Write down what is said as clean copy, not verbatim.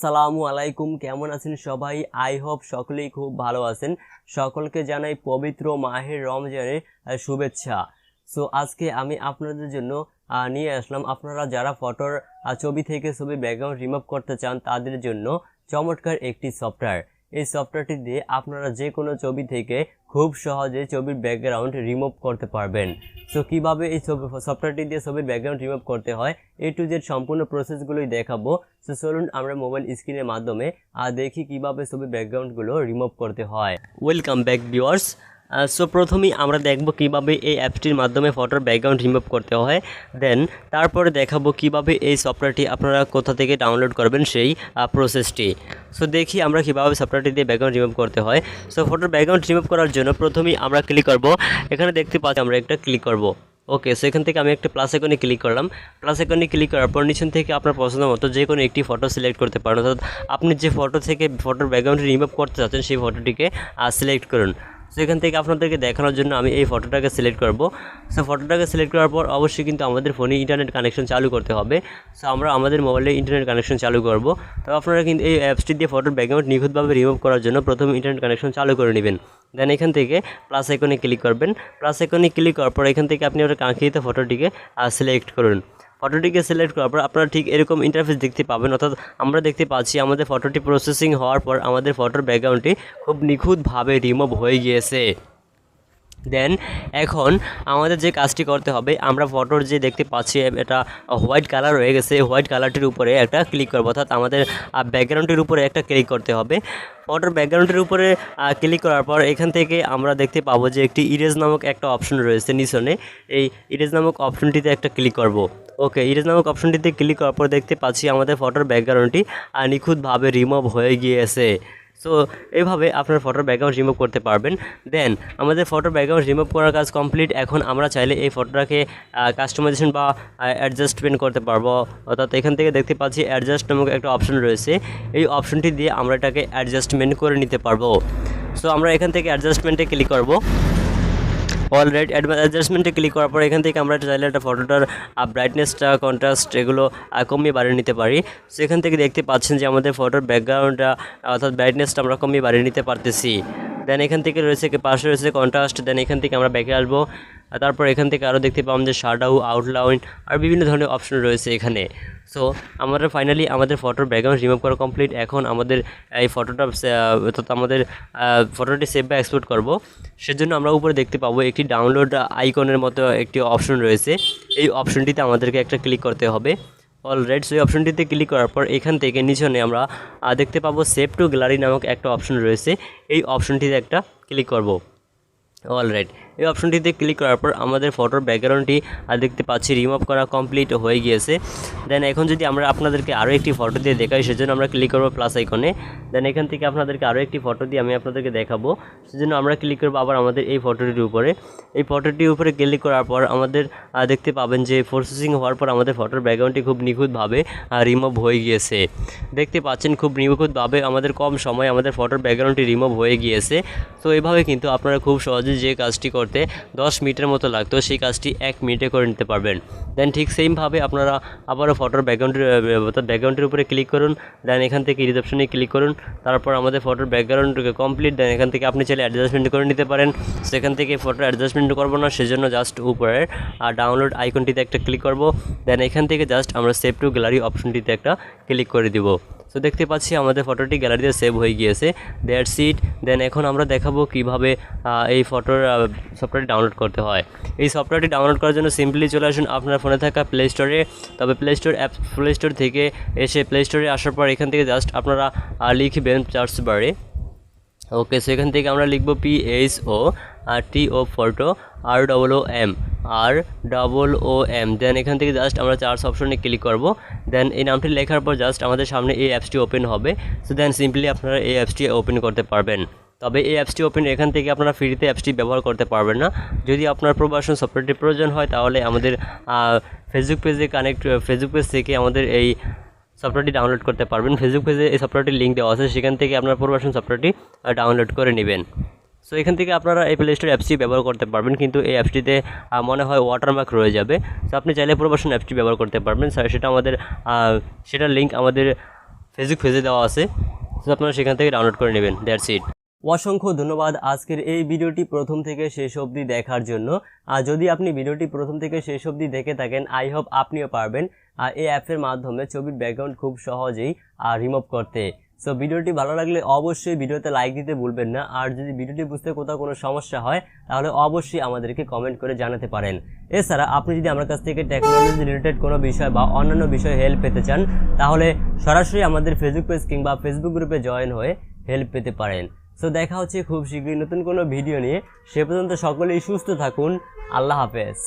আসসালামু আলাইকুম, কেমন আছেন সবাই? আই হোপ সকলেই খুব ভালো আছেন। সকলকে জানাই পবিত্র মাহের রমজানের শুভেচ্ছা। সো আজকে আমি আপনাদের জন্য নিয়ে আসলাম, আপনারা যারা ফটোর ছবি থেকে ছবি ব্যাকগ্রাউন্ড রিমুভ করতে চান তাদের জন্য চমৎকার একটি সফটওয়্যার। এই সফটওয়্যারটি দিয়ে আপনারা যে কোনো ছবি থেকে খুব সহজে ছবির ব্যাকগ্রাউন্ড রিমুভ করতে পারবেন। সো কীভাবে এই সফটওয়্যারটি দিয়ে ছবির ব্যাকগ্রাউন্ড রিমুভ করতে হয়, A to Z সম্পূর্ণ প্রসেসগুলোই দেখাবো। সো চলুন আমরা মোবাইল স্ক্রিনের মাধ্যমে দেখি কীভাবে ছবির ব্যাকগ্রাউন্ডগুলো রিমুভ করতে হয়। Welcome back viewers. সো প্রথমেই আমরা দেখব কিভাবে এই অ্যাপটির মাধ্যমে ফটোর ব্যাকগ্রাউন্ড রিমুভ করতে হয়, দেন তারপরে দেখাবো কিভাবে এই সফটওয়্যারটি আপনারা কোথা থেকে ডাউনলোড করবেন সেই প্রসেসটি। সো দেখি আমরা কীভাবে সফটওয়্যারটি দিয়ে ব্যাকগ্রাউন্ড রিমুভ করতে হয়। সো ফটোর ব্যাকগ্রাউন্ড রিমুভ করার জন্য প্রথমেই আমরা ক্লিক করব, এখানে দেখতে পাচ্ছি আমরা একটা ক্লিক করব। ওকে, সো এখান থেকে আমি একটা প্লাস আইকনে ক্লিক করলাম। প্লাস আইকনে ক্লিক করার পর নিচেন থেকে আপনার পছন্দ মতো যে কোনো একটি ফটো সিলেক্ট করতে পারেন, অর্থাৎ আপনি যে ফটো থেকে ফটোর ব্যাকগ্রাউন্ড রিমুভ করতে চাচ্ছেন সেই ফটোটিকে সিলেক্ট করুন। সো এখান থেকে আপনাদেরকে দেখানোর জন্য আমি এই ফটোটাকে সিলেক্ট করব। সো ফটোটাকে সিলেক্ট করার পর অবশ্যই কিন্তু আমাদের ফোনে ইন্টারনেট কানেকশন চালু করতে হবে। সো আমরা আমাদের মোবাইলে ইন্টারনেট কানেকশন চালু করব। তো আপনারা কিন্তু এই অ্যাপসটি দিয়ে ফটোর ব্যাকগ্রাউন্ড নিখুঁতভাবে রিমুভ করার জন্য প্রথমে ইন্টারনেট কানেকশন চালু করে নেবেন। দেন এখান থেকে প্লাস আইকনে ক্লিক করবেন। প্লাস আইকনে ক্লিক করার পর এখান থেকে আপনি আপনার কাঙ্ক্ষিত ফটোটিকে সিলেক্ট করুন। ফটোটিকে সিলেক্ট করার পর আপনারা ঠিক এরকম ইন্টারফেস দেখতে পাবেন, অর্থাৎ আমরা দেখতে পাচ্ছি আমাদের ফটোটি প্রসেসিং হওয়ার পর আমাদের ফটোর ব্যাকগ্রাউন্ডটি খুব নিখুঁতভাবে রিমুভ হয়ে গিয়েছে। দেন এখন আমাদের যে কাজটি করতে হবে, আমরা ফটোর যে দেখতে পাচ্ছি এটা হোয়াইট কালার হয়ে গেছে, হোয়াইট কালারটির উপরে একটা ক্লিক করবো, অর্থাৎ আমাদের ব্যাকগ্রাউন্ডের উপরে একটা ক্লিক করতে হবে। ফটোর ব্যাকগ্রাউন্ডের উপরে ক্লিক করার পর এখান থেকে আমরা দেখতে পাবো যে একটি ইরেজ নামক একটা অপশন রয়েছে নিচনে, এই ইরেজ নামক অপশনটিতে একটা ক্লিক করব। ওকে, ইরেজ নামক অপশনটিতে ক্লিক করার পর দেখতে পাচ্ছি আমাদের ফটোর ব্যাকগ্রাউন্ডটি নিখুঁতভাবে রিমুভ হয়ে গিয়েছে। সো এইভাবে আপনার ফটোর ব্যাকগ্রাউন্ড রিমুভ করতে পারবেন। দেন আমাদের ফটোর ব্যাকগ্রাউন্ড রিমুভ করার কাজ কমপ্লিট। এখন আমরা চাইলে এই ফটোটাকে কাস্টমাইজেশন বা অ্যাডজাস্টমেন্ট করতে পারবো, অর্থাৎ এখান থেকে দেখতে পাচ্ছি অ্যাডজাস্ট নামক একটা অপশন রয়েছে, এই অপশনটি দিয়ে আমরা এটাকে অ্যাডজাস্টমেন্ট করে নিতে পারবো। সো আমরা এখান থেকে অ্যাডজাস্টমেন্টে ক্লিক করব। অলরাইট, অ্যাডজাস্টমেন্টে ক্লিক করার পর এখান থেকে আমরা চাইলে একটা ফটোটার ব্রাইটনেসটা, কন্ট্রাস্ট এগুলো কমিয়ে বাড়িয়ে নিতে পারি। সো এখান থেকে দেখতে পাচ্ছেন যে আমাদের ফটোর ব্যাকগ্রাউন্ডটা অর্থাৎ ব্রাইটনেসটা আমরা কমিয়ে বাড়িয়ে নিতে পারতেছি। দেন এখান থেকে রয়েছে পাশে রয়েছে কন্ট্রাস্ট। দেন এখান থেকে আমরা ব্যাকে আসবো, তারপর এখান থেকে আরও দেখতে পাবো যে শ্যাডো, আউটলাইন আর বিভিন্ন ধরনের অপশন রয়েছে এখানে। সো আমরা ফাইনালি আমাদের ফটোর ব্যাকগ্রাউন্ড রিমুভ করা কমপ্লিট। এখন আমাদের এই ফটোটা অর্থাৎ আমাদের ফটোটি সেভ বা এক্সপোর্ট করব, সেজন্য আমরা উপরে দেখতে পাবো একটি ডাউনলোড আইকনের মতো একটি অপশন রয়েছে, এই অপশনটিতে আমাদেরকে একটা ক্লিক করতে হবে। অলরাইট, সো এই অপশনটিতে ক্লিক করার পর এখান থেকে নিচনে আমরা দেখতে পাবো সেভ টু গ্যালারি নামক একটা অপশন রয়েছে, এই অপশনটিতে একটা ক্লিক করব। অলরাইট, এই অপশনটিতে ক্লিক করার পর আমাদের ফটোর ব্যাকগ্রাউন্ডটি দেখতে পাচ্ছি রিমুভ করা কমপ্লিট হয়ে গিয়েছে। দেন এখন যদি আমরা আপনাদেরকে আরও একটি ফটো দিয়ে দেখাই, সেজন্য আমরা ক্লিক করবো প্লাস আইকনে। দেন এখান থেকে আপনাদেরকে আরও একটি ফটো দিয়ে আমি আপনাদেরকে দেখাবো, সেজন্য আমরা ক্লিক করবো আবার আমাদের এই ফটোটির উপরে। এই ফটোটির উপরে ক্লিক করার পর আমাদের দেখতে পাবেন যে প্রসেসিং হওয়ার পর আমাদের ফটোর ব্যাকগ্রাউন্ডটি খুব নিখুঁতভাবে রিমুভ হয়ে গিয়েছে। দেখতে পাচ্ছেন খুব নিখুঁতভাবে আমাদের কম সময়ে আমাদের ফটোর ব্যাকগ্রাউন্ডটি রিমুভ হয়ে গিয়েছে। তো এইভাবে কিন্তু আপনারা খুব সহজে যে কাজটি করতে 10 মিনিটের মতো লাগতো সেই কাজটি 1 মিনিটে করে নিতে পারবেন। দেন ঠিক সেমভাবে আপনারা আবারও ফটোর ব্যাকগ্রাউন্ডের উপরে ক্লিক করুন। দেন এখান থেকে রিসেপশনে ক্লিক করুন, তারপর আমাদের ফটোর ব্যাকগ্রাউন্ড কমপ্লিট। দেন এখান থেকে আপনি চাইলে অ্যাডজাস্টমেন্ট করে নিতে পারেন। সেখান থেকে ফটো অ্যাডজাস্টমেন্ট করবো না, সেজন্য জাস্ট উপরের ডাউনলোড আইকনটিতে একটা ক্লিক করব। দেন এখান থেকে জাস্ট আমরা সেভ টু গ্যালারি অপশনটিতে একটা ক্লিক করে দিব। সো দেখতে পাচ্ছি আমাদের ফটোটি গ্যালারিতে সেভ হয়ে গিয়েছে। That's it. দেন এখন আমরা দেখাবো কিভাবে এই ফটোর সফটওয়্যারটি ডাউনলোড করতে হয়। এই সফটওয়্যারটি ডাউনলোড করার জন্য সিম্পলি চলে আসুন আপনার ফোনে থাকা প্লে স্টোরে। তবে প্লে স্টোর থেকে এসে প্লে স্টোরে আসার পর এখান থেকে জাস্ট আপনারা লিখবেন সার্চ বারে। ওকে, সো এখান থেকে আমরা লিখব PHOTO ফটো ROOM। দেন এখান থেকে জাস্ট আমরা সার্চ অপশনে ক্লিক করব। দেন এই নামটি লেখার পর জাস্ট আমাদের সামনে এই অ্যাপসটি ওপেন হবে। সো দেন সিম্পলি আপনারা এই অ্যাপসটি ওপেন করতে পারবেন। তবে এই অ্যাপসটি ওপেন এখান থেকে আপনারা ফ্রিতে অ্যাপসটি ব্যবহার করতে পারবেন না। যদি আপনার প্রবাসন সফটওয়্যারটির প্রয়োজন হয় তাহলে আমাদের ফেসবুক পেজ থেকে আমাদের এই সফটওয়্যারটি ডাউনলোড করতে পারবেন। ফেসবুক পেজে এই সফটওয়্যারটির লিঙ্ক দেওয়া আছে, সেখান থেকে আপনার প্রবাসন সফটওয়্যারটি ডাউনলোড করে নেবেন। সো এখান থেকে আপনারা এই প্লে স্টোর অ্যাপসটি ব্যবহার করতে পারবেন, কিন্তু এই অ্যাপসটিতে মনে হয় ওয়াটারমার্ক রয়ে যাবে। সো আপনি চাইলে প্রবাসন অ্যাপসটি ব্যবহার করতে পারবেন। সেটার লিঙ্ক আমাদের ফেসবুক পেজে দেওয়া আছে, তো আপনারা সেখান থেকে ডাউনলোড করে নেবেন। That's it. অসংখ্য ধন্যবাদ আজকের এই ভিডিওটি প্রথম থেকে শেষ অবধি দেখার জন্য। আর যদি আপনি ভিডিওটি প্রথম থেকে শেষ অবধি দেখে থাকেন, আই হোপ আপনিও পারবেন এই অ্যাপের মাধ্যমে ছবির ব্যাকগ্রাউন্ড খুব সহজেই রিমুভ করতে। সো ভিডিওটি ভালো লাগলে অবশ্যই ভিডিওতে লাইক দিতে ভুলবেন না। আর যদি ভিডিওটি বুঝতে কোথাও কোনো সমস্যা হয় তাহলে অবশ্যই আমাদেরকে কমেন্ট করে জানাতে পারেন। এছাড়া আপনি যদি আমার কাছ থেকে টেকনোলজি রিলেটেড কোনো বিষয় বা অন্যান্য বিষয়ে হেল্প পেতে চান তাহলে সরাসরি আমাদের ফেসবুক পেজ কিংবা ফেসবুক গ্রুপে জয়েন হয়ে হেল্প পেতে পারেন। সো দেখা হচ্ছে খুব শীঘ্রই নতুন কোনো ভিডিও নিয়ে। সে পর্যন্ত সকলেই সুস্থ থাকুন। আল্লাহ হাফেজ।